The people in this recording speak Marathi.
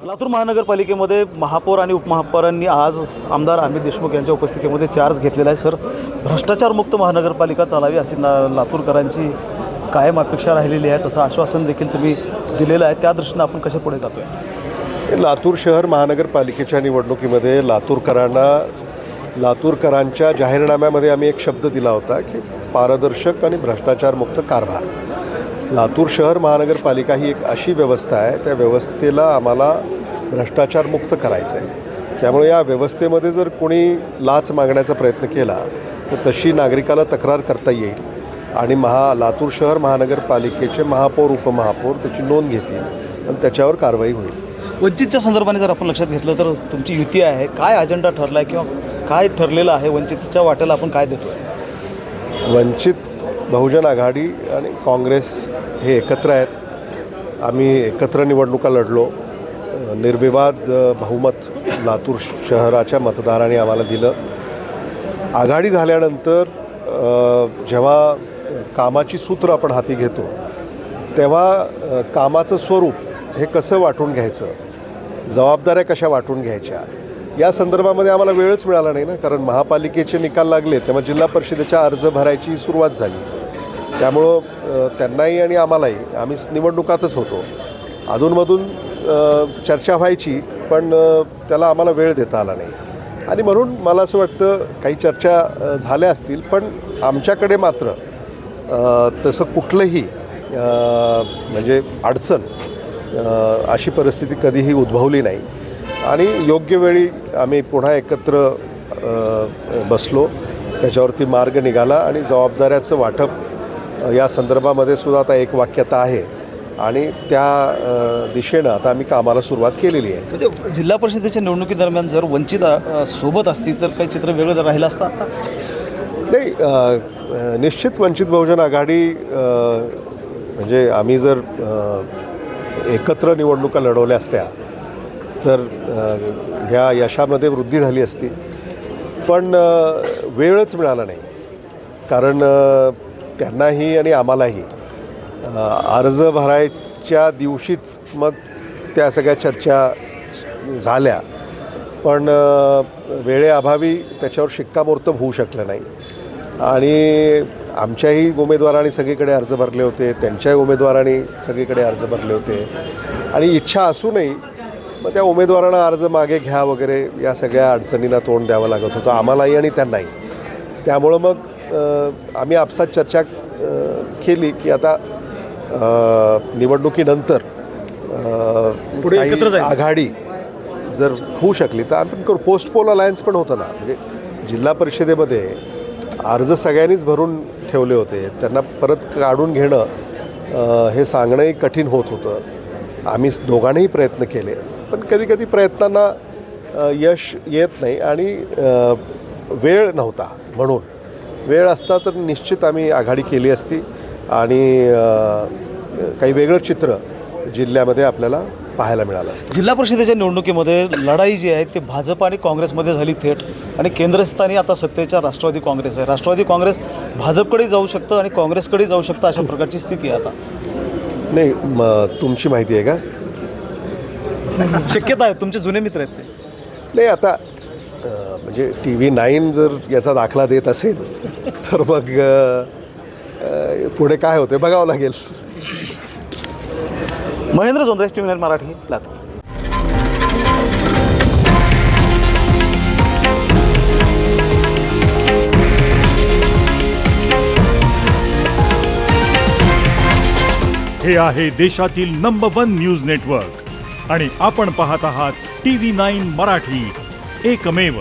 लातूर महानगरपालिकेमध्ये महापौर आणि उपमहापौरांनी आज आमदार अमित देशमुख यांच्या उपस्थितीमध्ये चार्ज घेतलेला आहे. सर, भ्रष्टाचारमुक्त महानगरपालिका चालावी अशी लातूरकरांची कायम अपेक्षा राहिलेली आहे. तसं आश्वासन देखील तुम्ही दिलेलं आहे. त्या दृष्टीनं आपण कसे पुढे जातोय? लातूर शहर महानगरपालिकेच्या निवडणुकीमध्ये लातूरकरांच्या जाहीरनाम्यामध्ये आम्ही एक शब्द दिला होता की पारदर्शक आणि भ्रष्टाचारमुक्त कारभार. लातूर शहर महानगरपालिका ही एक अशी व्यवस्था आहे, त्या व्यवस्थेला आम्हाला भ्रष्टाचारमुक्त करायचं आहे. त्यामुळे या व्यवस्थेमध्ये जर कोणी लाच मागण्याचा प्रयत्न केला तर तशी नागरिकाला तक्रार करता येईल आणि लातूर शहर महानगरपालिकेचे महापौर उपमहापौर त्याची नोंद घेतील आणि त्याच्यावर कारवाई होईल. वंचितच्या संदर्भाने जर आपण लक्षात घेतलं तर तुमची युती आहे, काय अजेंडा ठरला आहे किंवा काय ठरलेलं आहे? वंचितच्या वाट्याला आपण काय देतो आहे? वंचित बहुजन आघाडी आणि काँग्रेस हे एकत्र आहेत. आम्ही एकत्र निवडणुका लढलो. निर्विवाद बहुमत लातूर शहराच्या मतदारांनी आम्हाला दिलं. आघाडी झाल्यानंतर जेव्हा कामाची सूत्र आपण हाती घेतो तेव्हा कामाचं स्वरूप हे कसं वाटून घ्यायचं, जबाबदाऱ्या कशा वाटून घ्यायच्या, या संदर्भामध्ये आम्हाला वेळच मिळाला नाही ना. कारण महापालिकेचे निकाल लागले तेव्हा जिल्हा परिषदेच्या अर्ज भरायची सुरुवात झाली. त्यामुळं त्यांनाही आणि आम्हालाही, आम्ही निवडणुकातच होतो, अधूनमधून चर्चा व्हायची पण त्याला आम्हाला वेळ देता आला नाही. आणि म्हणून मला असं वाटतं काही चर्चा झाल्या असतील पण आमच्याकडे मात्र तसं कुठलंही म्हणजे अडचण अशी परिस्थिती कधीही उद्भवली नाही. आणि योग्य वेळी आम्ही पुन्हा एकत्र बसलो, त्याच्यावरती मार्ग निघाला आणि जबाबदाऱ्याचं वाटप या संदर्भामध्ये सुद्धा आता एक वाक्यता आहे आणि त्या दिशेनं आता आम्ही कामाला सुरुवात केलेली आहे. म्हणजे जिल्हा परिषदेच्या निवडणुकीदरम्यान जर वंचित सोबत असती तर काही चित्र वेगळं राहिलं असतं आता? नाही, निश्चित वंचित बहुजन आघाडी म्हणजे आम्ही जर एकत्र निवडणुका लढवल्या असत्या तर ह्या यशामध्ये वृद्धी झाली असती. पण वेळच मिळाला नाही. कारण त्यांनाही आणि आम्हालाही अर्ज भरायच्या दिवशीच मग त्या सगळ्या चर्चा झाल्या पण वेळेअभावी त्याच्यावर शिक्कामोर्तब होऊ शकलं नाही. आणि आमच्याही उमेदवारांनी सगळीकडे अर्ज भरले होते, त्यांच्याही उमेदवारांनी सगळीकडे अर्ज भरले होते आणि इच्छा असूनही मग त्या उमेदवारांना अर्ज मागे घ्या वगैरे या सगळ्या अडचणींना तोंड द्यावं लागत होतं आम्हालाही आणि त्यांनाही. त्यामुळं मग आम्ही आपसात चर्चा केली की आता निवडणुकीनंतर पुढे एकत्र आघाडी जर होऊ शकली तर आपण करू. पोस्ट पोल अलायन्स पण होतं ना. म्हणजे जिल्हा परिषदेमध्ये अर्ज सगळ्यांनीच भरून ठेवले होते, त्यांना परत काढून घेणं हे सांगणंही कठीण होत होतं. आम्ही दोघांनीही प्रयत्न केले पण कधीकधी प्रयत्नांना यश येत नाही आणि वेळ नव्हता. म्हणून वेळ असता तर निश्चित आम्ही आघाडी केली असती आणि काही वेगळं चित्र जिल्ह्यामध्ये आपल्याला पाहायला मिळालं असतं. जिल्हा परिषदेच्या निवडणुकीमध्ये लढाई जी आहे ती भाजप आणि काँग्रेसमध्ये झाली थेट आणि केंद्रस्थानी आता सत्तेच्या राष्ट्रवादी काँग्रेस आहे. राष्ट्रवादी काँग्रेस भाजपकडे जाऊ शकतं आणि काँग्रेसकडे जाऊ शकतं अशा प्रकारची स्थिती आहे आता. नाही, तुमची माहिती आहे का? शक्यता आहे, तुमचे जुने मित्र आहेत ते. नाही, आता म्हणजे TV9 जर याचा दाखला देत असेल तर मग पुढे काय होते बघावं लागेल. महेंद्र जोंधळे, TV9 मराठी, लातूर. हे आहे देशातील नंबर 1 न्यूज नेटवर्क आणि आपण पाहत आहात TV9 मराठी, एकमेव.